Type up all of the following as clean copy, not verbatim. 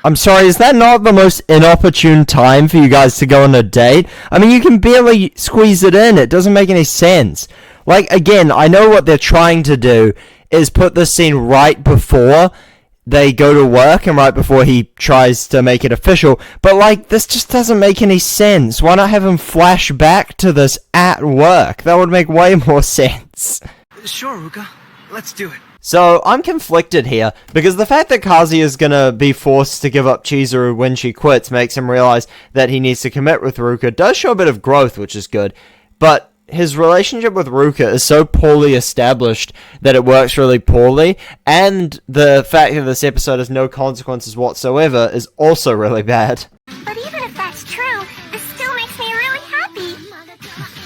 I'm sorry, is that not the most inopportune time for you guys to go on a date? I mean, you can barely squeeze it in. It doesn't make any sense. Like, again, I know what they're trying to do is put this scene right before they go to work and right before he tries to make it official. But, like, this just doesn't make any sense. Why not have him flash back to this at work? That would make way more sense. Sure, Ruka. Let's do it. So, I'm conflicted here, because the fact that Kazuya is gonna be forced to give up Chizuru when she quits makes him realize that he needs to commit with Ruka does show a bit of growth, which is good, but his relationship with Ruka is so poorly established that it works really poorly, and the fact that this episode has no consequences whatsoever is also really bad. But even if that's true, this still makes me really happy.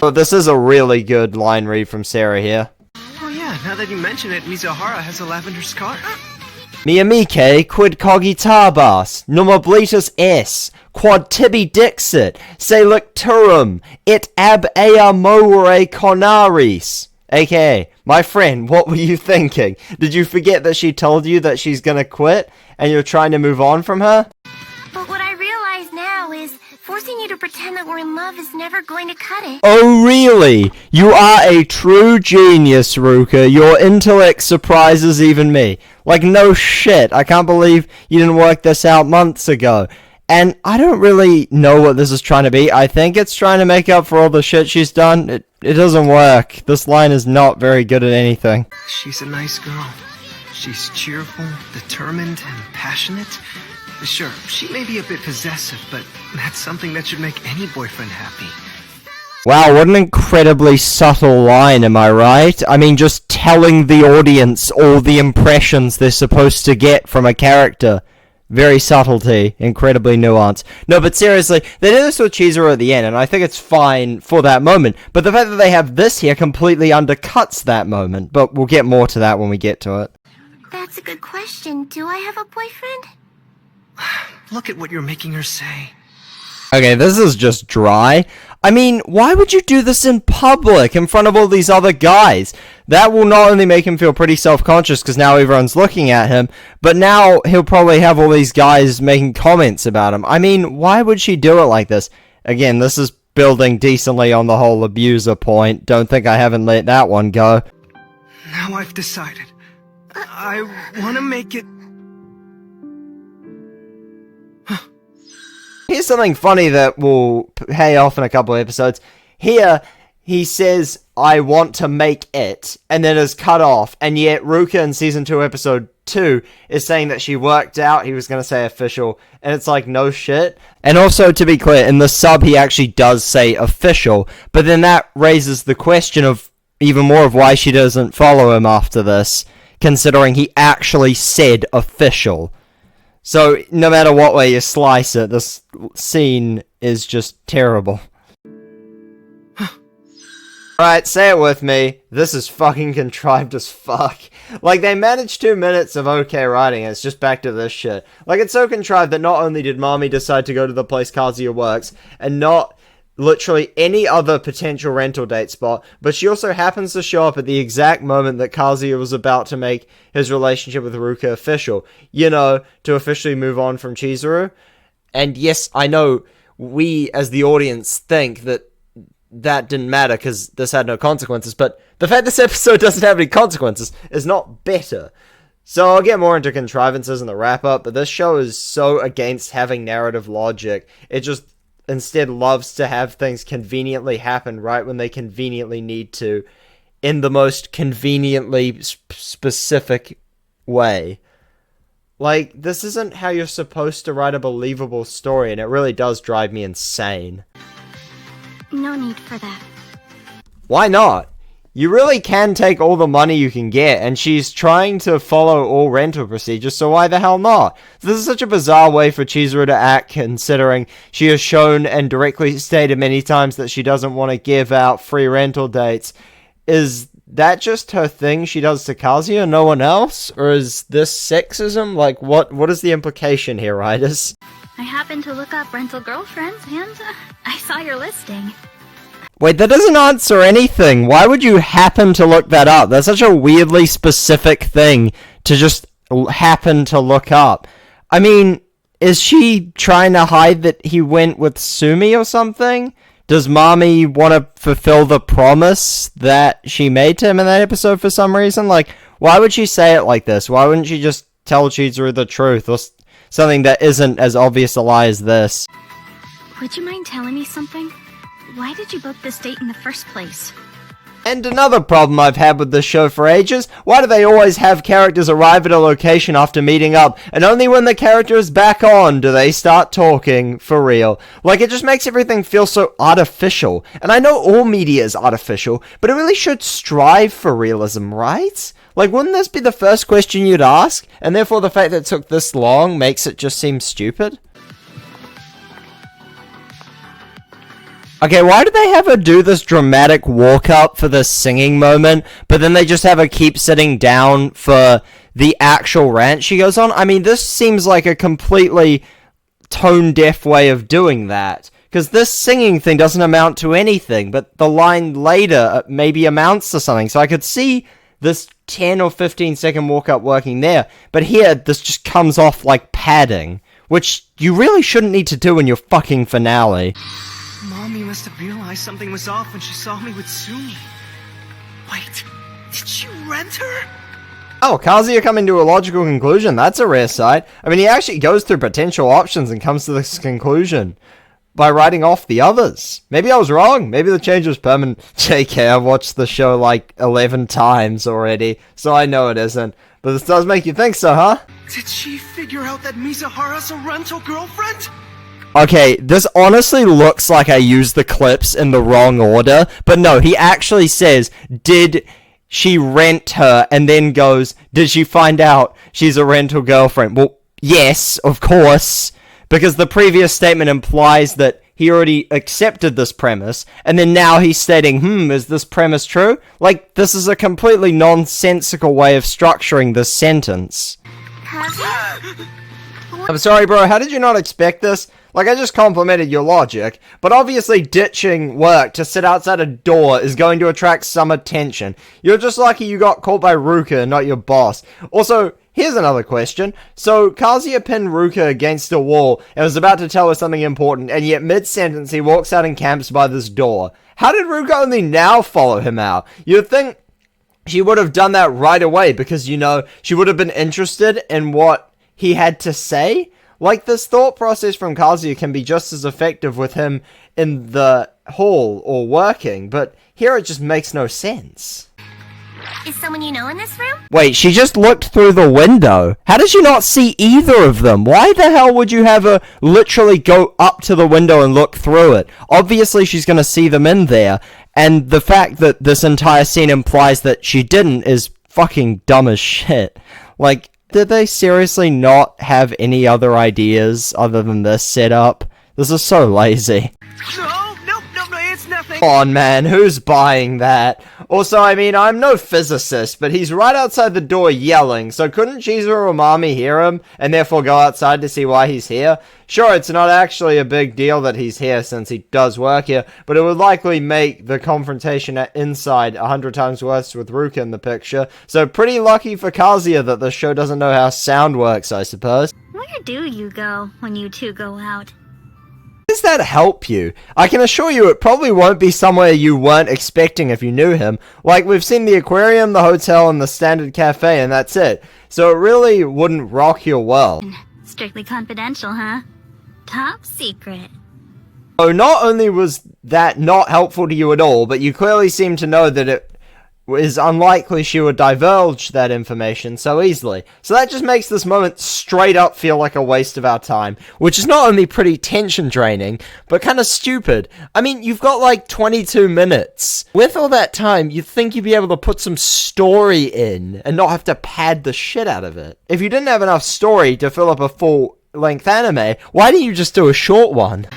But this is a really good line read from Sarah here. Now that you mention it, Mizuhara has a lavender scarf. Miyamike quid cogitabas, numoblitus es, quod tibi dixit, se licturum, et ab ea more conaris. AKA, my friend, what were you thinking? Did you forget that she told you that she's gonna quit, and you're trying to move on from her? But what I realize now is forcing you to pretend that we're in love is never going to cut it. Oh really? You are a true genius, Ruka. Your intellect surprises even me. Like, no shit, I can't believe you didn't work this out months ago. And I don't really know what this is trying to be. I think it's trying to make up for all the shit she's done. It doesn't work. This line is not very good at anything. She's a nice girl. She's cheerful, determined, and passionate. Sure, she may be a bit possessive, but that's something that should make any boyfriend happy. Wow, what an incredibly subtle line, am I right? I mean, just telling the audience all the impressions they're supposed to get from a character. Very subtlety, incredibly nuanced. No, but seriously, they did this with Chizuru at the end, and I think it's fine for that moment. But the fact that they have this here completely undercuts that moment. But we'll get more to that when we get to it. That's a good question. Do I have a boyfriend? Look at what you're making her say. Okay, this is just dry. I mean, why would you do this in public, in front of all these other guys? That will not only make him feel pretty self-conscious, because now everyone's looking at him, but now he'll probably have all these guys making comments about him. I mean, why would she do it like this? Again, this is building decently on the whole abuser point. Don't think I haven't let that one go. Now I've decided. I want to make it... Here's something funny that will pay off in a couple of episodes. Here, he says, I want to make it, and then is cut off, and yet Ruka in Season 2, Episode 2 is saying that she worked out, he was going to say official, and it's like, no shit. And also, to be clear, in the sub, he actually does say official, but then that raises the question of even more of why she doesn't follow him after this, considering he actually said official. So, no matter what way you slice it, this scene is just terrible. Alright, say it with me. This is fucking contrived as fuck. Like, they managed 2 minutes of okay writing, and it's just back to this shit. Like, it's so contrived that not only did Mami decide to go to the place Kazuya works, and not literally any other potential rental date spot, but she also happens to show up at the exact moment that Kazuya was about to make his relationship with Ruka official. You know, to officially move on from Chizuru. And yes, I know we as the audience think that that didn't matter because this had no consequences, but the fact this episode doesn't have any consequences is not better. So I'll get more into contrivances in the wrap-up, but this show is so against having narrative logic. It just instead loves to have things conveniently happen right when they conveniently need to, in the most conveniently specific way. Like, this isn't how you're supposed to write a believable story, and it really does drive me insane. No need for that. Why not? You really can take all the money you can get, and she's trying to follow all rental procedures, so why the hell not? This is such a bizarre way for Chizuru to act, considering she has shown and directly stated many times that she doesn't want to give out free rental dates. Is that just her thing she does to Kazuya, no one else? Or is this sexism? Like, what is the implication here, writers? I happened to look up rental girlfriends, and I saw your listing. Wait, that doesn't answer anything. Why would you happen to look that up? That's such a weirdly specific thing to just happen to look up. I mean, is she trying to hide that he went with Sumi or something? Does Mommy want to fulfill the promise that she made to him in that episode for some reason? Like, why would she say it like this? Why wouldn't she just tell Chizuru the truth, or something that isn't as obvious a lie as this? Would you mind telling me something? Why did you book this date in the first place? And another problem I've had with this show for ages, why do they always have characters arrive at a location after meeting up, and only when the character is back on do they start talking for real? Like, it just makes everything feel so artificial. And I know all media is artificial, but it really should strive for realism, right? Like, wouldn't this be the first question you'd ask? And therefore the fact that it took this long makes it just seem stupid? Okay, why do they have her do this dramatic walk-up for this singing moment, but then they just have her keep sitting down for the actual rant she goes on? I mean, this seems like a completely tone-deaf way of doing that, because this singing thing doesn't amount to anything, but the line later maybe amounts to something, so I could see this 10 or 15 second walk-up working there, but here, this just comes off like padding, which you really shouldn't need to do in your fucking finale. Mommy must have realized something was off when she saw me with Sumi. Wait, did you rent her? Oh, Kazuya coming to a logical conclusion. That's a rare sight. I mean, he actually goes through potential options and comes to this conclusion by writing off the others. Maybe I was wrong. Maybe the change was permanent. JK, I've watched the show like 11 times already, so I know it isn't. But this does make you think so, huh? Did she figure out that Mizuhara's a rental girlfriend? Okay, this honestly looks like I used the clips in the wrong order, but no, he actually says, did she rent her, and then goes, did she find out she's a rental girlfriend? Well, yes, of course, because the previous statement implies that he already accepted this premise, and then now he's stating, is this premise true? Like, this is a completely nonsensical way of structuring this sentence. I'm sorry, bro, how did you not expect this? Like, I just complimented your logic, but obviously ditching work to sit outside a door is going to attract some attention. You're just lucky you got caught by Ruka and not your boss. Also, here's another question. So, Kazuya pinned Ruka against a wall and was about to tell her something important, and yet mid-sentence he walks out and camps by this door. How did Ruka only now follow him out? You'd think she would have done that right away because, you know, she would have been interested in what he had to say. Like, this thought process from Kazuya can be just as effective with him in the hall or working, but here it just makes no sense. Is someone you know in this room? Wait, she just looked through the window. How did you not see either of them? Why the hell would you have her literally go up to the window and look through it? Obviously she's gonna see them in there, and the fact that this entire scene implies that she didn't is fucking dumb as shit. Like, did they seriously not have any other ideas other than this setup? This is so lazy. No, it's nothing. Come on, man, who's buying that? Also, I mean, I'm no physicist, but he's right outside the door yelling, so couldn't Chizuru or Mami hear him, and therefore go outside to see why he's here? Sure, it's not actually a big deal that he's here since he does work here, but it would likely make the confrontation inside 100 times worse with Ruka in the picture, so pretty lucky for Kazuya that the show doesn't know how sound works, I suppose. Where do you go when you two go out? Does that help you? I can assure you it probably won't be somewhere you weren't expecting if you knew him. Like, we've seen the aquarium, the hotel, and the standard cafe, and that's it. So it really wouldn't rock your world. Strictly confidential, huh? Top secret. So not only was that not helpful to you at all, but you clearly seem to know that it is unlikely she would divulge that information so easily. So that just makes this moment straight up feel like a waste of our time, which is not only pretty tension draining, but kind of stupid. I mean, you've got like 22 minutes. With all that time, you'd think you'd be able to put some story in and not have to pad the shit out of it. If you didn't have enough story to fill up a full-length anime, why didn't you just do a short one?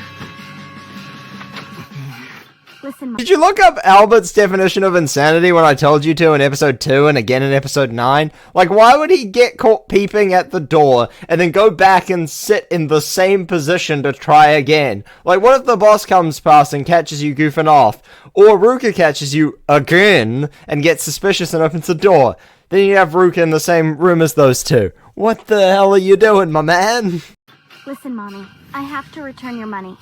Listen, Did you look up Albert's definition of insanity when I told you to in episode 2 and again in episode 9? Like, why would he get caught peeping at the door and then go back and sit in the same position to try again? Like, what if the boss comes past and catches you goofing off? Or Ruka catches you again and gets suspicious and opens the door? Then you have Ruka in the same room as those two. What the hell are you doing, my man? Listen, Mommy, I have to return your money.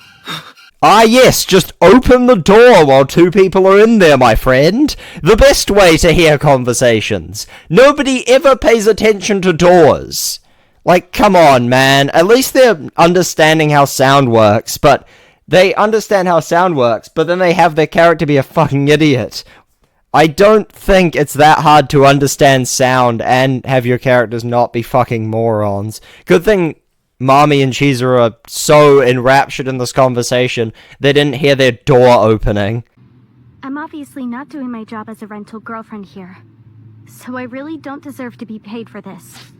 Ah yes, just open the door while two people are in there, my friend. The best way to hear conversations. Nobody ever pays attention to doors. Like, come on, man. At least they're understanding how sound works, but they understand how sound works, but then they have their character be a fucking idiot. I don't think it's that hard to understand sound and have your characters not be fucking morons. Good thing Mami and Chizuru are so enraptured in this conversation, they didn't hear their door opening. I'm obviously not doing my job as a rental girlfriend here, so I really don't deserve to be paid for this.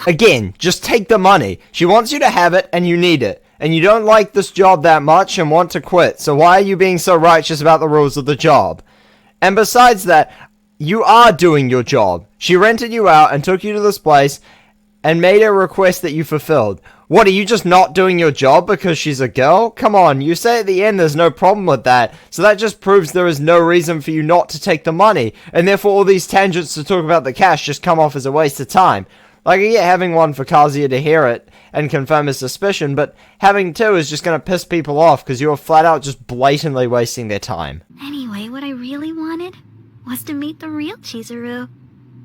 Again, just take the money. She wants you to have it, and you need it. And you don't like this job that much and want to quit, so why are you being so righteous about the rules of the job? And besides that, you are doing your job. She rented you out and took you to this place and made a request that you fulfilled. What, are you just not doing your job because she's a girl? Come on, you say at the end there's no problem with that, so that just proves there is no reason for you not to take the money, and therefore all these tangents to talk about the cash just come off as a waste of time. Like, I get having one for Kazuya to hear it and confirm his suspicion, but having two is just gonna piss people off because you're flat out just blatantly wasting their time. Anyway, what I really wanted was to meet the real Chizuru.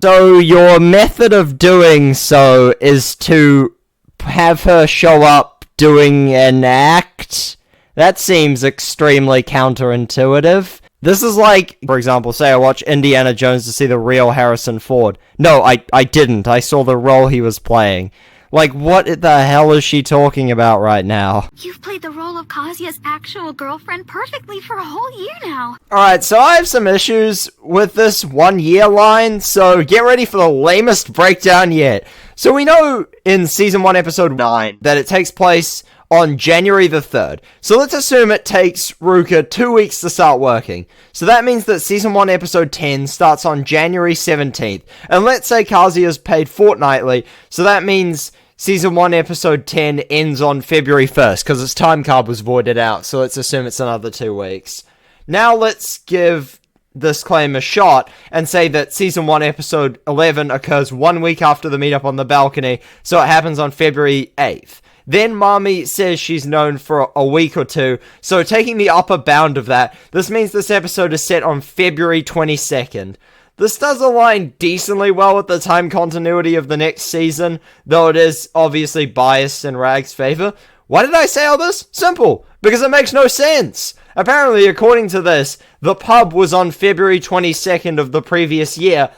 So your method of doing so is to have her show up doing an act? That seems extremely counterintuitive. This is like, for example, say I watch Indiana Jones to see the real Harrison Ford. No, I didn't. I saw the role he was playing. Like, what the hell is she talking about right now? You've played the role of Kazuya's actual girlfriend perfectly for a whole year now. Alright, so I have some issues with this 1 year line, so get ready for the lamest breakdown yet. So we know in Season 1, Episode 9 that it takes place on January the 3rd. So let's assume it takes Ruka 2 weeks to start working. So that means that Season 1, Episode 10 starts on January 17th. And let's say Kazuya's paid fortnightly, so that means Season 1, Episode 10 ends on February 1st, because its time card was voided out, so let's assume it's another 2 weeks. Now let's give this claim a shot, and say that Season 1, Episode 11 occurs 1 week after the meetup on the balcony, so it happens on February 8th. Then Mami says she's known for a week or two, so taking the upper bound of that, this means this episode is set on February 22nd. This does align decently well with the time continuity of the next season, though it is obviously biased in Rag's favor. Why did I say all this? Simple, because it makes no sense. Apparently, according to this, the pub was on February 22nd of the previous year,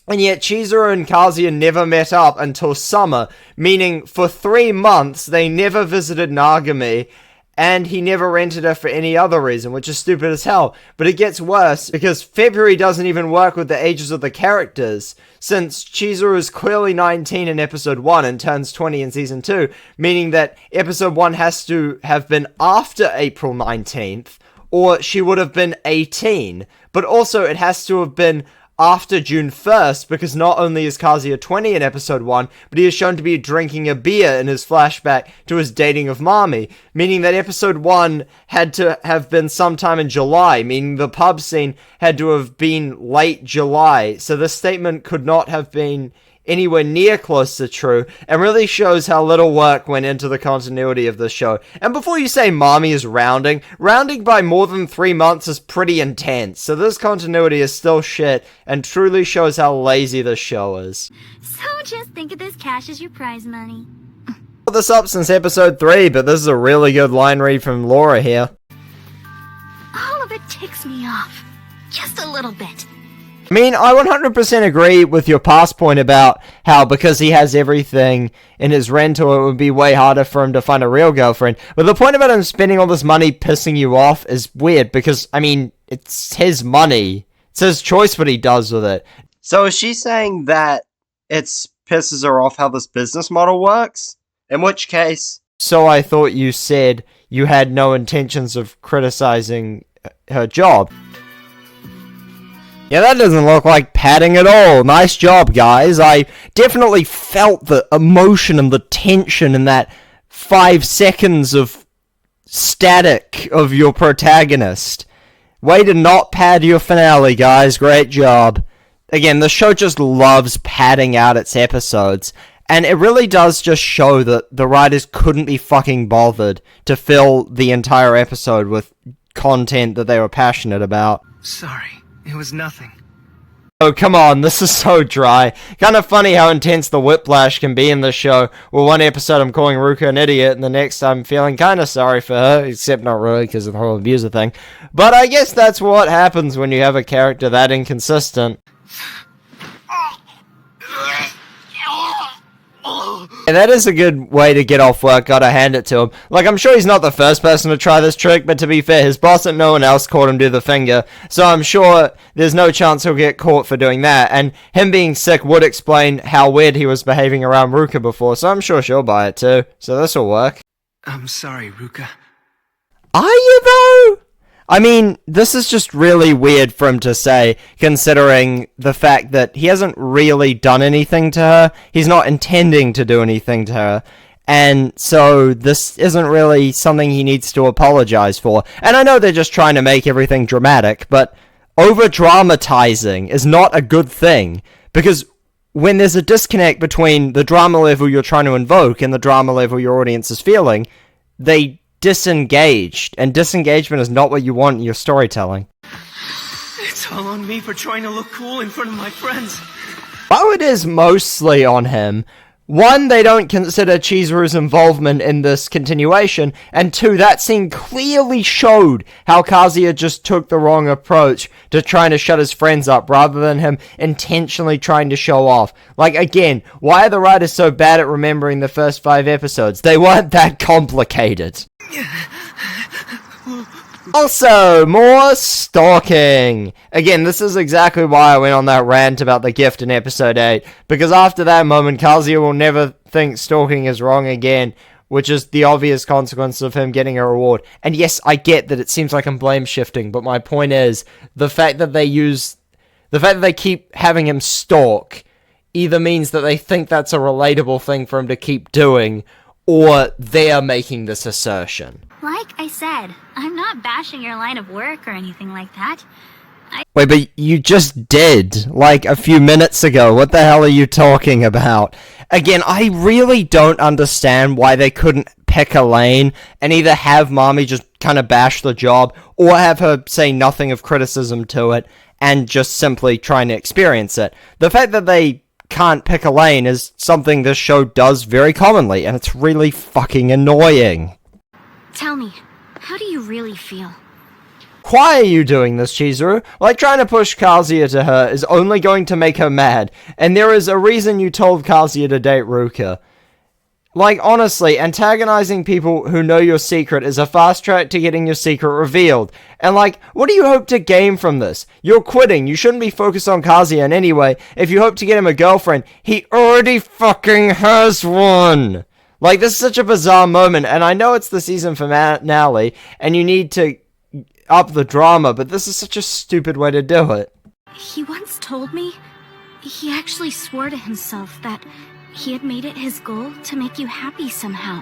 and yet Chizuru and Kazuya never met up until summer, meaning for 3 months they never visited Nagami, and he never rented her for any other reason, which is stupid as hell. But it gets worse, because February doesn't even work with the ages of the characters, since Chizuru is clearly 19 in Episode 1 and turns 20 in Season 2, meaning that Episode 1 has to have been after April 19th, or she would have been 18. But also, it has to have been after June 1st, because not only is Kazuya 20 in Episode 1, but he is shown to be drinking a beer in his flashback to his dating of Mami, meaning that Episode 1 had to have been sometime in July, meaning the pub scene had to have been late July, so this statement could not have been anywhere near close to true, and really shows how little work went into the continuity of this show. And before you say Mami is rounding by more than 3 months is pretty intense, so this continuity is still shit, and truly shows how lazy this show is. So just think of this cash as your prize money. Put this up since Episode 3, but this is a really good line read from Laura here. All of it ticks me off. Just a little bit. I mean, I 100% agree with your past point about how because he has everything in his rental, it would be way harder for him to find a real girlfriend. But the point about him spending all this money pissing you off is weird because, I mean, it's his money. It's his choice what he does with it. So is she saying that it pisses her off how this business model works? In which case... So I thought you said you had no intentions of criticizing her job. Yeah, that doesn't look like padding at all. Nice job, guys. I definitely felt the emotion and the tension in that 5 seconds of static of your protagonist. Way to not pad your finale, guys. Great job. Again, the show just loves padding out its episodes. And it really does just show that the writers couldn't be fucking bothered to fill the entire episode with content that they were passionate about. Sorry, it was nothing. Oh, come on, this is so dry. Kind of funny how intense the whiplash can be in this show. Well, one episode I'm calling Ruka an idiot, and the next I'm feeling kind of sorry for her, except not really because of the whole abuser thing. But I guess that's what happens when you have a character that inconsistent. And that is a good way to get off work, gotta hand it to him. Like, I'm sure he's not the first person to try this trick, but to be fair, his boss and no one else caught him do the finger, so I'm sure there's no chance he'll get caught for doing that, and him being sick would explain how weird he was behaving around Ruka before, so I'm sure she'll buy it too, so this'll work. I'm sorry, Ruka. Are you, though? I mean, this is just really weird for him to say, considering the fact that he hasn't really done anything to her, he's not intending to do anything to her, and so this isn't really something he needs to apologize for. And I know they're just trying to make everything dramatic, but over-dramatizing is not a good thing, because when there's a disconnect between the drama level you're trying to invoke and the drama level your audience is feeling, they disengaged, and disengagement is not what you want in your storytelling. It's all on me for trying to look cool in front of my friends. While it is mostly on him, one, they don't consider Chizuru's involvement in this continuation, and two, that scene clearly showed how Kazuya just took the wrong approach to trying to shut his friends up, rather than him intentionally trying to show off. Like, again, why are the writers so bad at remembering the first 5 episodes? They weren't that complicated. Also, more stalking. Again, this is exactly why I went on that rant about the gift in episode 8, because after that moment, Kazuya will never think stalking is wrong again, which is the obvious consequence of him getting a reward. And yes, I get that it seems like I'm blame shifting, but my point is, the fact that they keep having him stalk either means that they think that's a relatable thing for him to keep doing, or they're making this assertion. Like I said, I'm not bashing your line of work or anything like that. Wait, but you just did, like, a few minutes ago. What the hell are you talking about? Again, I really don't understand why they couldn't pick a lane and either have Mami just kind of bash the job, or have her say nothing of criticism to it and just simply trying to experience it. The fact that they can't pick a lane is something this show does very commonly, and it's really fucking annoying. Tell me, how do you really feel? Why are you doing this, Chizuru? Like, trying to push Kazuya to her is only going to make her mad, and there is a reason you told Kazuya to date Ruka. Like, honestly, antagonizing people who know your secret is a fast track to getting your secret revealed. And like, what do you hope to gain from this? You're quitting. You shouldn't be focused on Kazuya in any way. If you hope to get him a girlfriend, he already fucking has one! Like, this is such a bizarre moment, and I know it's the season finale, and you need to up the drama, but this is such a stupid way to do it. He once told me he actually swore to himself that he had made it his goal to make you happy somehow.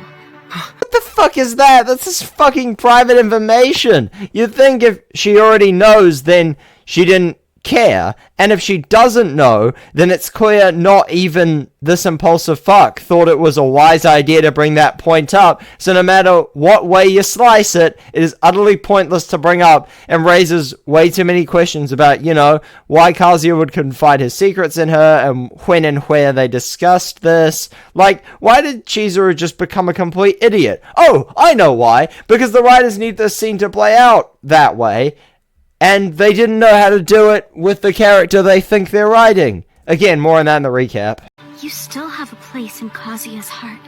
What the fuck is that? That's just fucking private information. You'd think if she already knows, then she didn't care, and if she doesn't know, then it's clear not even this impulsive fuck thought it was a wise idea to bring that point up, so no matter what way you slice it, it is utterly pointless to bring up, and raises way too many questions about, you know, why Kazuya would confide his secrets in her, and when and where they discussed this. Like, why did Chizuru just become a complete idiot? Oh, I know why, because the writers need this scene to play out that way, and they didn't know how to do it with the character they think they're writing. Again, more on that in the recap. You still have a place in Kazuya's heart.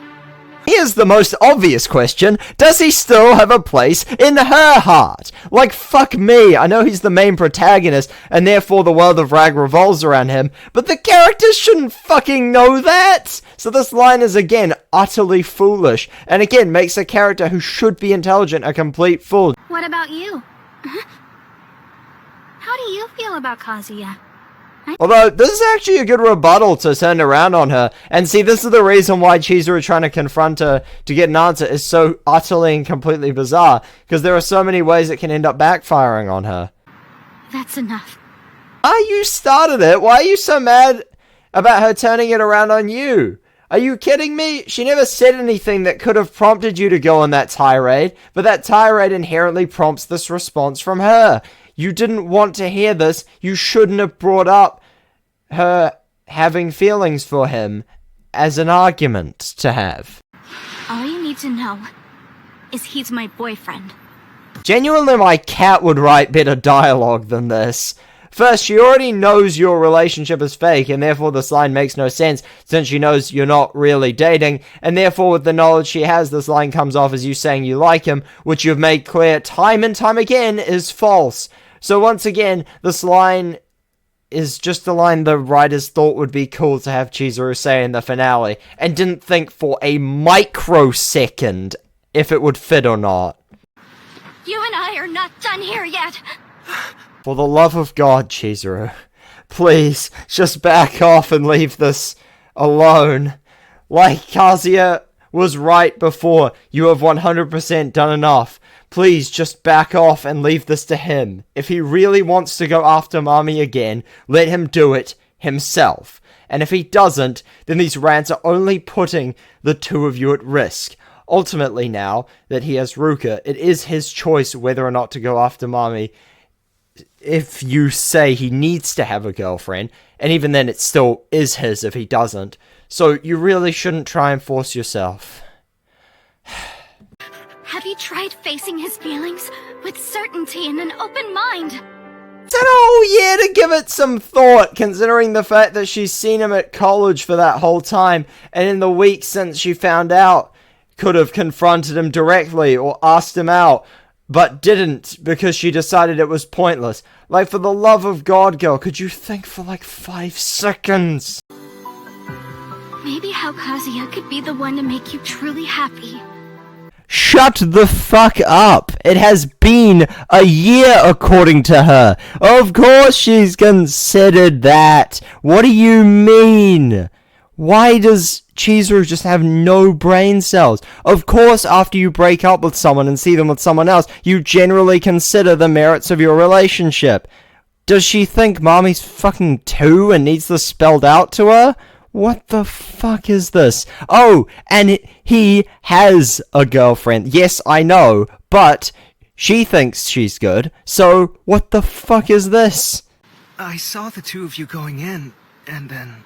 Here's the most obvious question. Does he still have a place in her heart? Like, fuck me. I know he's the main protagonist, and therefore the world of Rag revolves around him, but the characters shouldn't fucking know that! So this line is, again, utterly foolish, and again, makes a character who should be intelligent a complete fool. What about you? How do you feel about Kazuya? Although, this is actually a good rebuttal to turn around on her. And see, this is the reason why Chizuru trying to confront her to get an answer is so utterly and completely bizarre. Because there are so many ways it can end up backfiring on her. That's enough. Ah, you started it. Why are you so mad about her turning it around on you? Are you kidding me? She never said anything that could have prompted you to go on that tirade, but that tirade inherently prompts this response from her. You didn't want to hear this. You shouldn't have brought up her having feelings for him as an argument to have. All you need to know is he's my boyfriend. Genuinely, my cat would write better dialogue than this. First, she already knows your relationship is fake, and therefore this line makes no sense, since she knows you're not really dating, and therefore with the knowledge she has, this line comes off as you saying you like him, which you've made clear time and time again is false. So once again, this line is just a line the writers thought would be cool to have Chizuru say in the finale, and didn't think for a microsecond if it would fit or not. You and I are not done here yet. For the love of God, Chizuru, please, just back off and leave this alone. Like Kazuya was right before, you have 100% done enough. Please, just back off and leave this to him. If he really wants to go after Mami again, let him do it himself. And if he doesn't, then these rants are only putting the two of you at risk. Ultimately now, that he has Ruka, it is his choice whether or not to go after Mami. If you say he needs to have a girlfriend, and even then it still is his if he doesn't. So you really shouldn't try and force yourself. Have you tried facing his feelings with certainty and an open mind? It's a whole year to give it some thought, considering the fact that she's seen him at college for that whole time, and in the week since she found out, could have confronted him directly or asked him out, but didn't because she decided it was pointless. Like, for the love of God, girl, could you think for like 5 seconds? Maybe how Kazuya could be the one to make you truly happy. Shut the fuck up! It has been a year according to her. Of course she's considered that. What do you mean? Why does Chizuru just have no brain cells? Of course, after you break up with someone and see them with someone else, you generally consider the merits of your relationship. Does she think Mami's fucking 2 and needs this spelled out to her? What the fuck is this? Oh, and he has a girlfriend. Yes, I know, but she thinks she's good, so what the fuck is this? I saw the two of you going in, and then...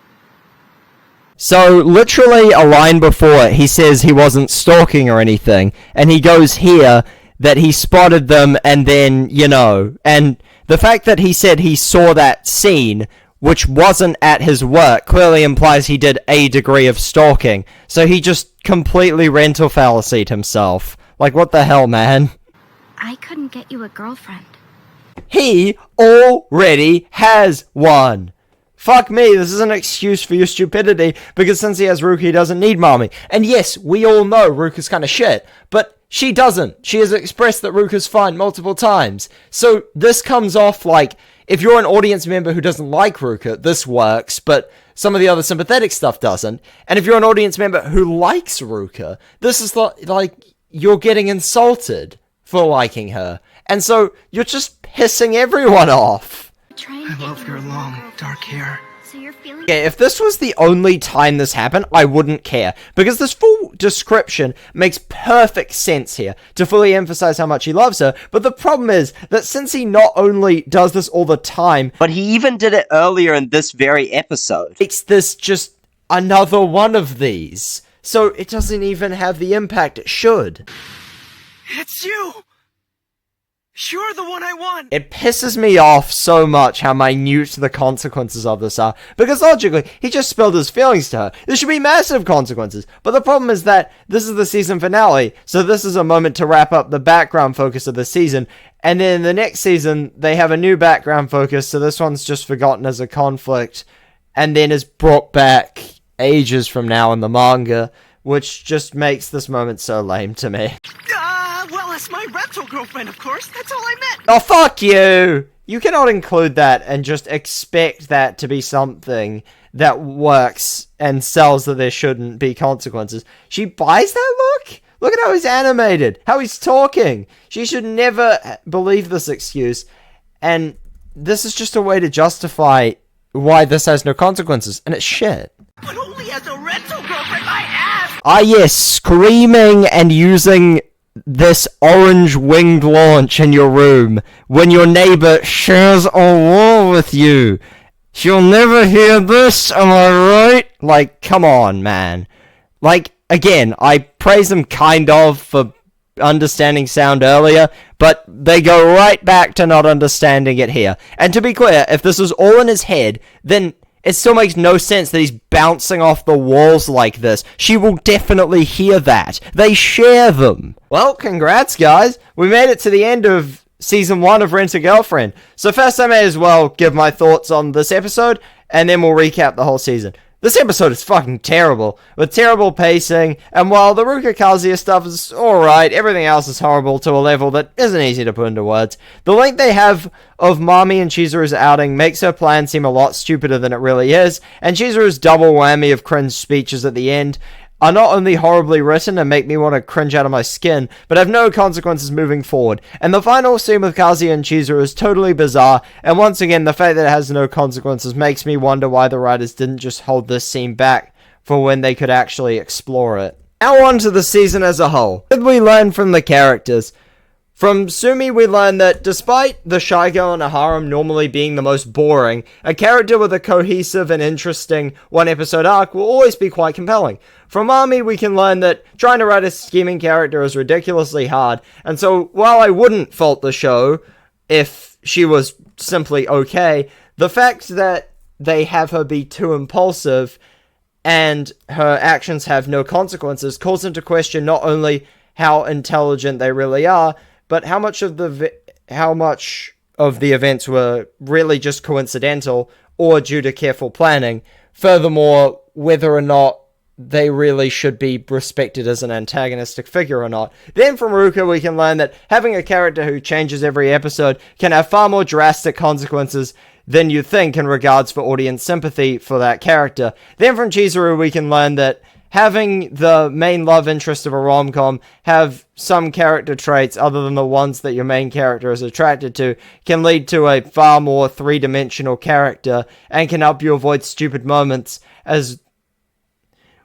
So, literally a line before, he says he wasn't stalking or anything, and he goes here that he spotted them and then, you know, and the fact that he said he saw that scene, which wasn't at his work, clearly implies he did a degree of stalking, so he just completely rental fallacied himself. Like, what the hell, man? I couldn't get you a girlfriend. He already has one! Fuck me, this is an excuse for your stupidity, because since he has Ruka, he doesn't need Mami. And yes, we all know Ruka's kinda shit, but she doesn't. She has expressed that Ruka's fine multiple times. So this comes off like, if you're an audience member who doesn't like Ruka, this works, but some of the other sympathetic stuff doesn't. And if you're an audience member who likes Ruka, this is like you're getting insulted for liking her. And so you're just pissing everyone off. I love your long, dark hair. So you're feeling... Yeah, if this was the only time this happened, I wouldn't care. Because this full description makes perfect sense here to fully emphasize how much he loves her. But the problem is that since he not only does this all the time, but he even did it earlier in this very episode, it's this just another one of these. So it doesn't even have the impact it should. It's you! You're the one I want! It pisses me off so much how minute the consequences of this are, because logically, he just spilled his feelings to her. There should be massive consequences, but the problem is that this is the season finale, so this is a moment to wrap up the background focus of the season, and then the next season, they have a new background focus, so this one's just forgotten as a conflict, and then is brought back ages from now in the manga, which just makes this moment so lame to me. Well, as my rental girlfriend, of course. That's all I meant. Oh, fuck you! You cannot include that and just expect that to be something that works and sells that there shouldn't be consequences. She buys that look? Look at how he's animated, how he's talking. She should never believe this excuse. And this is just a way to justify why this has no consequences. And it's shit. But only as a rental girlfriend. Ah yes, screaming and using this orange winged launch in your room when your neighbor shares a wall with you. She'll never hear this, am I right? Like, come on, man. Like, again, I praise them kind of for understanding sound earlier, but they go right back to not understanding it here. And to be clear, if this is all in his head, then it still makes no sense that he's bouncing off the walls like this. She will definitely hear that. They share them. Well, congrats, guys. We made it to the end of Season 1 of Rent a Girlfriend. So first I may as well give my thoughts on this episode, and then we'll recap the whole season. This episode is fucking terrible, with terrible pacing, and while the Ruka Kazuya stuff is alright, everything else is horrible to a level that isn't easy to put into words. The length they have of Mami and Chizuru's outing makes her plan seem a lot stupider than it really is, and Chizuru's double whammy of cringe speeches at the end are not only horribly written and make me want to cringe out of my skin, but have no consequences moving forward. And the final scene with Kazuya and Chizuru is totally bizarre, and once again, the fact that it has no consequences makes me wonder why the writers didn't just hold this scene back for when they could actually explore it. Now on to the season as a whole. What did we learn from the characters? From Sumi, we learn that despite the shy girl in a harem normally being the most boring, a character with a cohesive and interesting one-episode arc will always be quite compelling. From Mami, we can learn that trying to write a scheming character is ridiculously hard, and so while I wouldn't fault the show if she was simply okay, the fact that they have her be too impulsive and her actions have no consequences calls into question not only how intelligent they really are, but how much of the events were really just coincidental or due to careful planning. Furthermore, whether or not they really should be respected as an antagonistic figure or not. Then from Ruka, we can learn that having a character who changes every episode can have far more drastic consequences than you think in regards for audience sympathy for that character. Then from Chizuru, we can learn that having the main love interest of a rom-com have some character traits other than the ones that your main character is attracted to can lead to a far more three-dimensional character and can help you avoid stupid moments, as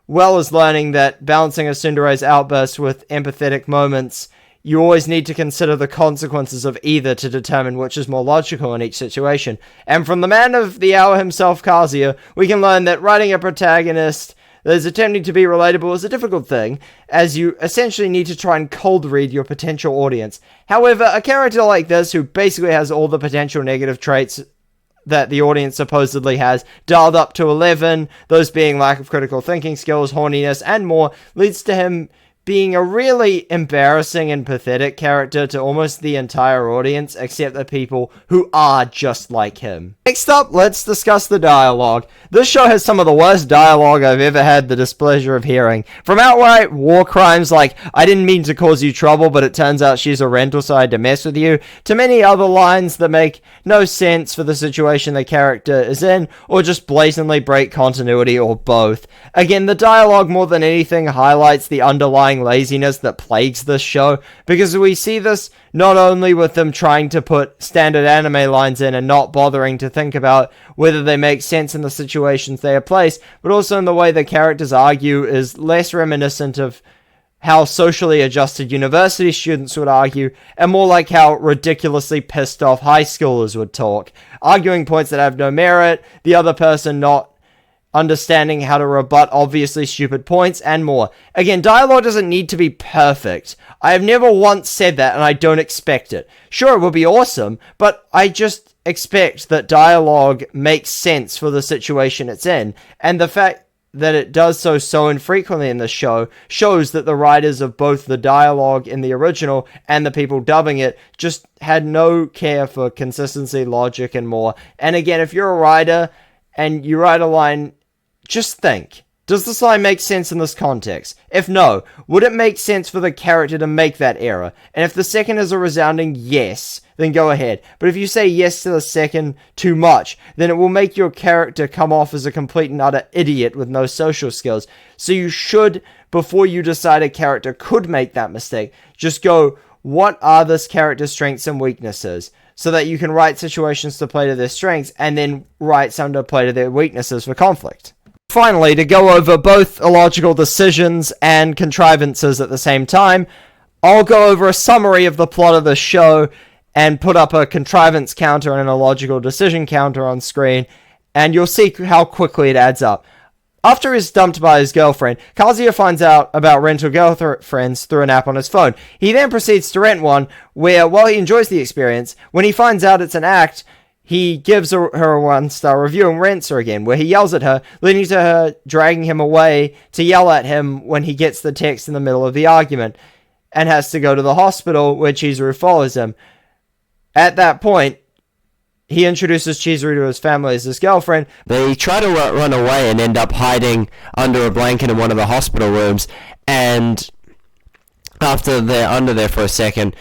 well as learning that balancing a tsundere's outburst with empathetic moments, you always need to consider the consequences of either to determine which is more logical in each situation. And from the man of the hour himself, Kazuya, we can learn that writing a protagonist that is attempting to be relatable is a difficult thing, as you essentially need to try and cold read your potential audience. However, a character like this, who basically has all the potential negative traits that the audience supposedly has dialed up to 11, those being lack of critical thinking skills, horniness, and more, leads to him being a really embarrassing and pathetic character to almost the entire audience, except the people who are just like him. Next up, let's discuss the dialogue. This show has some of the worst dialogue I've ever had the displeasure of hearing. From outright war crimes like, "I didn't mean to cause you trouble, but it turns out she's a rental so I had to mess with you," to many other lines that make no sense for the situation the character is in, or just blatantly break continuity, or both. Again, the dialogue more than anything highlights the underlying laziness that plagues this show, because we see this not only with them trying to put standard anime lines in and not bothering to think about whether they make sense in the situations they are placed, but also in the way the characters argue is less reminiscent of how socially adjusted university students would argue, and more like how ridiculously pissed off high schoolers would talk, arguing points that have no merit, the other person not understanding how to rebut obviously stupid points, and more. Again, dialogue doesn't need to be perfect. I have never once said that, and I don't expect it. Sure, it would be awesome, but I just expect that dialogue makes sense for the situation it's in, and the fact that it does so infrequently in this show shows that the writers of both the dialogue in the original and the people dubbing it just had no care for consistency, logic, and more. And again, if you're a writer and you write a line, just think, does this line make sense in this context? If no, would it make sense for the character to make that error? And if the second is a resounding yes, then go ahead. But if you say yes to the second too much, then it will make your character come off as a complete and utter idiot with no social skills. So you should, before you decide a character could make that mistake, just go, what are this character's strengths and weaknesses? So that you can write situations to play to their strengths, and then write some to play to their weaknesses for conflict. Finally, to go over both illogical decisions and contrivances at the same time, I'll go over a summary of the plot of the show and put up a contrivance counter and an illogical decision counter on screen, and you'll see how quickly it adds up. After he's dumped by his girlfriend, Kazuya finds out about rental girlfriends through an app on his phone. He then proceeds to rent one, where, while he enjoys the experience, when he finds out it's an act, he gives her a 1-star review and rents her again, where he yells at her, leading to her dragging him away to yell at him when he gets the text in the middle of the argument, and has to go to the hospital, where Chizuru follows him. At that point, he introduces Chizuru to his family as his girlfriend. They try to run away and end up hiding under a blanket in one of the hospital rooms, and after they're under there for a second,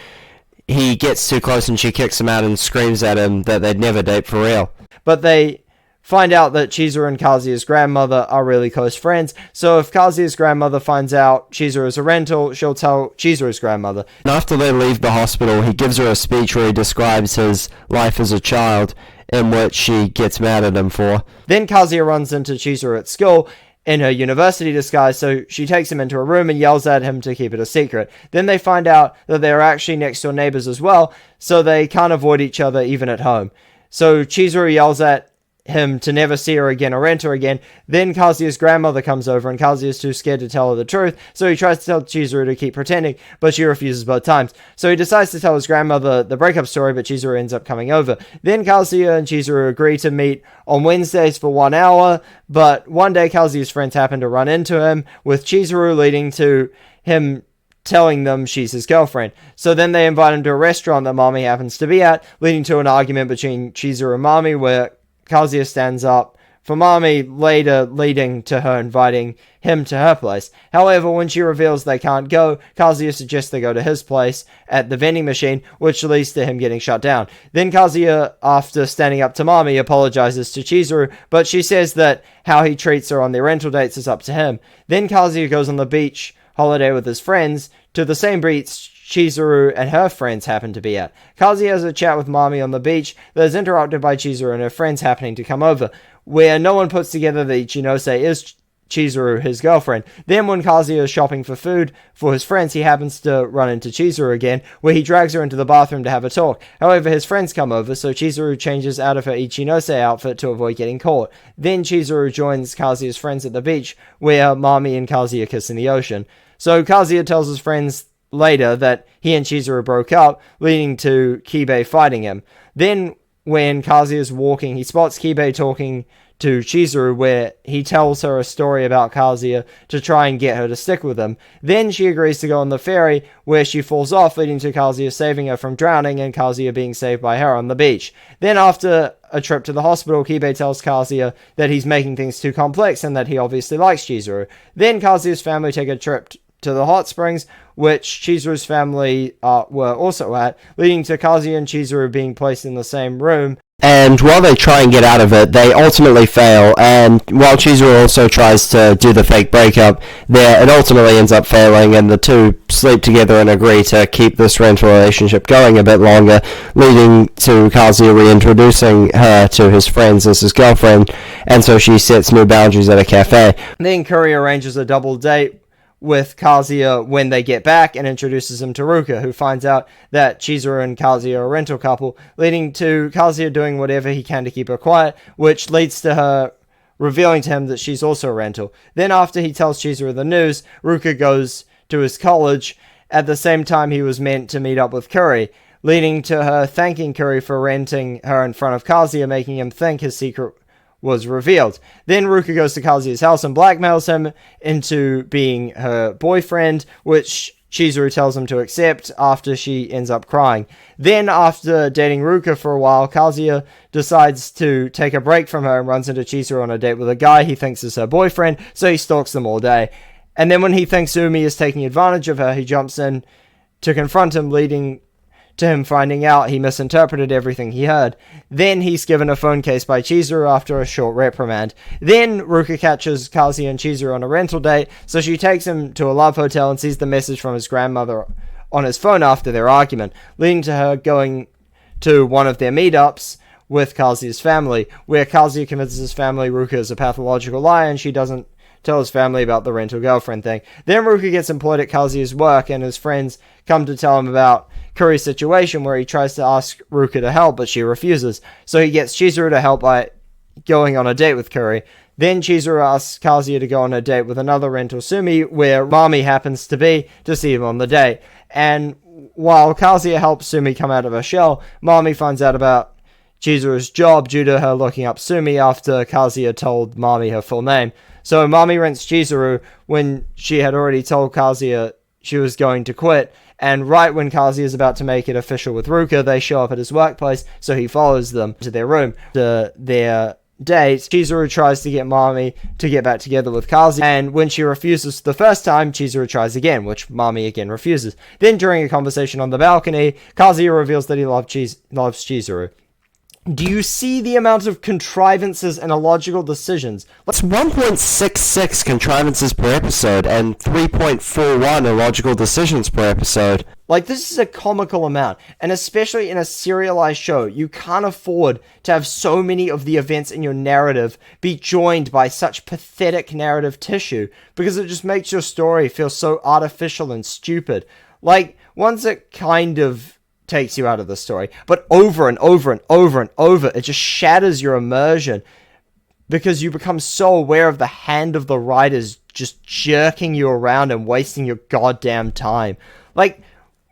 he gets too close and she kicks him out and screams at him that they'd never date for real. But they find out that Chizuru and Kazuya's grandmother are really close friends, so if Kazuya's grandmother finds out Chizuru is a rental, she'll tell Chizuru's grandmother. And after they leave the hospital, he gives her a speech where he describes his life as a child, in which she gets mad at him for. Then Kazuya runs into Chizuru at school in her university disguise, so she takes him into a room and yells at him to keep it a secret. Then they find out that they're actually next door neighbors as well, so they can't avoid each other even at home. So Chizuru yells at him to never see her again or rent her again. Then Kazuya's grandmother comes over and Kazuya's too scared to tell her the truth, so he tries to tell Chizuru to keep pretending, but she refuses both times. So he decides to tell his grandmother the breakup story, but Chizuru ends up coming over. Then Kazuya and Chizuru agree to meet on Wednesdays for 1 hour, but one day Kazuya's friends happen to run into him, with Chizuru leading to him telling them she's his girlfriend. So then they invite him to a restaurant that Mami happens to be at, leading to an argument between Chizuru and Mami, where Kazuya stands up for Mami, later leading to her inviting him to her place. However, when she reveals they can't go, Kazuya suggests they go to his place at the vending machine, which leads to him getting shut down. Then Kazuya, after standing up to Mami, apologizes to Chizuru, but she says that how he treats her on their rental dates is up to him. Then Kazuya goes on the beach holiday with his friends to the same beach Chizuru and her friends happen to be at. Kazuya has a chat with Mami on the beach that is interrupted by Chizuru and her friends happening to come over, where no one puts together that Ichinose is Chizuru, his girlfriend. Then when Kazuya is shopping for food for his friends, he happens to run into Chizuru again, where he drags her into the bathroom to have a talk. However, his friends come over, so Chizuru changes out of her Ichinose outfit to avoid getting caught. Then Chizuru joins Kazuya's friends at the beach, where Mami and Kazuya kiss in the ocean. So Kazuya tells his friends later that he and Chizuru broke up, leading to Kibe fighting him. Then, when Kazuya is walking, he spots Kibe talking to Chizuru, where he tells her a story about Kazuya to try and get her to stick with him. Then she agrees to go on the ferry, where she falls off, leading to Kazuya saving her from drowning and Kazuya being saved by her on the beach. Then, after a trip to the hospital, Kibe tells Kazuya that he's making things too complex and that he obviously likes Chizuru. Then Kazuya's family take a trip to the hot springs, which Chizuru's family were also at, leading to Kazuya and Chizuru being placed in the same room. And while they try and get out of it, they ultimately fail, and while Chizuru also tries to do the fake breakup, it ultimately ends up failing, and the two sleep together and agree to keep this rental relationship going a bit longer, leading to Kazuya reintroducing her to his friends as his girlfriend, and so she sets new boundaries at a cafe. Then Kuri arranges a double date with Kazuya when they get back and introduces him to Ruka, who finds out that Chizuru and Kazuya are a rental couple, leading to Kazuya doing whatever he can to keep her quiet, which leads to her revealing to him that she's also a rental. Then after he tells Chizuru the news, Ruka goes to his college at the same time he was meant to meet up with Kuri, leading to her thanking Kuri for renting her in front of Kazuya, making him think his secret was revealed. Then Ruka goes to Kazuya's house and blackmails him into being her boyfriend, which Chizuru tells him to accept after she ends up crying. Then, after dating Ruka for a while, Kazuya decides to take a break from her and runs into Chizuru on a date with a guy he thinks is her boyfriend, so he stalks them all day. And then when he thinks Umi is taking advantage of her, he jumps in to confront him, leading to him finding out he misinterpreted everything he heard. Then he's given a phone case by Chizuru after a short reprimand. Then Ruka catches Kazuya and Chizuru on a rental date, so she takes him to a love hotel and sees the message from his grandmother on his phone after their argument, leading to her going to one of their meetups, with Kazuya's family, where Kazuya convinces his family Ruka is a pathological liar and she doesn't tell his family about the rental girlfriend thing. Then Ruka gets employed at Kazuya's work and his friends come to tell him about Kuri's situation, where he tries to ask Ruka to help, but she refuses. So he gets Chizuru to help by going on a date with Kuri. Then Chizuru asks Kazuya to go on a date with another rental Sumi, where Mami happens to be, to see him on the date. And while Kazuya helps Sumi come out of her shell, Mami finds out about Chizuru's job due to her looking up Sumi after Kazuya told Mami her full name. So Mami rents Chizuru when she had already told Kazuya she was going to quit, and right when Kazuya is about to make it official with Ruka, they show up at his workplace, so he follows them to their room. To their date, Chizuru tries to get Mami to get back together with Kazuya, and when she refuses the first time, Chizuru tries again, which Mami again refuses. Then during a conversation on the balcony, Kazuya reveals that he loves Chizuru. Do you see the amount of contrivances and illogical decisions? That's 1.66 contrivances per episode and 3.41 illogical decisions per episode. Like, this is a comical amount, and especially in a serialized show, you can't afford to have so many of the events in your narrative be joined by such pathetic narrative tissue, because it just makes your story feel so artificial and stupid. Like, once it kind of takes you out of the story, but over and over and over and over, it just shatters your immersion, because you become so aware of the hand of the writers just jerking you around and wasting your goddamn time. Like,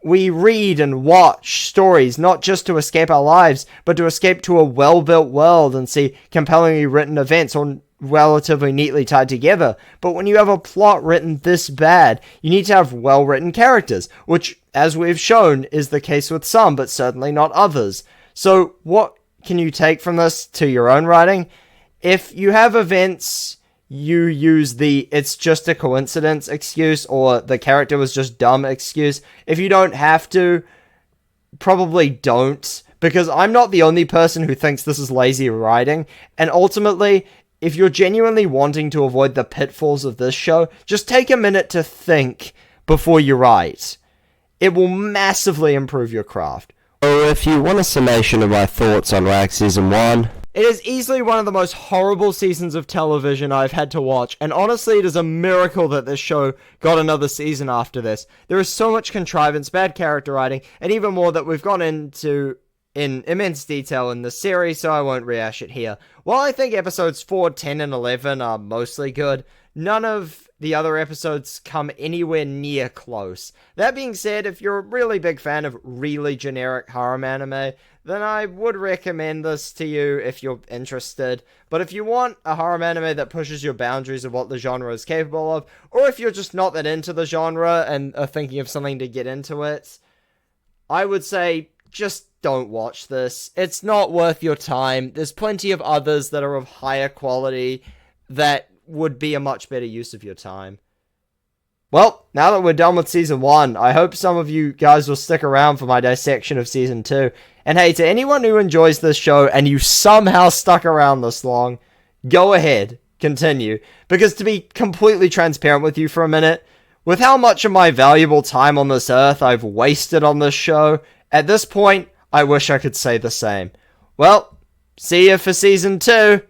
we read and watch stories not just to escape our lives, but to escape to a well-built world and see compellingly written events or relatively neatly tied together. But when you have a plot written this bad, you need to have well-written characters, which, as we've shown, is the case with some, but certainly not others. So what can you take from this to your own writing? If you have events, you use the "it's just a coincidence" excuse, or "the character was just dumb" excuse. If you don't have to, probably don't, because I'm not the only person who thinks this is lazy writing, and ultimately, if you're genuinely wanting to avoid the pitfalls of this show, just take a minute to think before you write. It will massively improve your craft. Or if you want a summation of my thoughts on Rag Season 1... It is easily one of the most horrible seasons of television I've had to watch, and honestly, it is a miracle that this show got another season after this. There is so much contrivance, bad character writing, and even more that we've gone into in immense detail in the series, so I won't rehash it here. While I think episodes 4, 10, and 11 are mostly good, none of the other episodes come anywhere near close. That being said, if you're a really big fan of really generic harem anime, then I would recommend this to you if you're interested. But if you want a harem anime that pushes your boundaries of what the genre is capable of, or if you're just not that into the genre and are thinking of something to get into it, I would say just don't watch this. It's not worth your time. There's plenty of others that are of higher quality that would be a much better use of your time. Well, now that we're done with Season 1, I hope some of you guys will stick around for my dissection of Season 2. And hey, to anyone who enjoys this show and you somehow stuck around this long, go ahead, continue. Because to be completely transparent with you for a minute, with how much of my valuable time on this earth I've wasted on this show, at this point, I wish I could say the same. Well, see you for Season 2.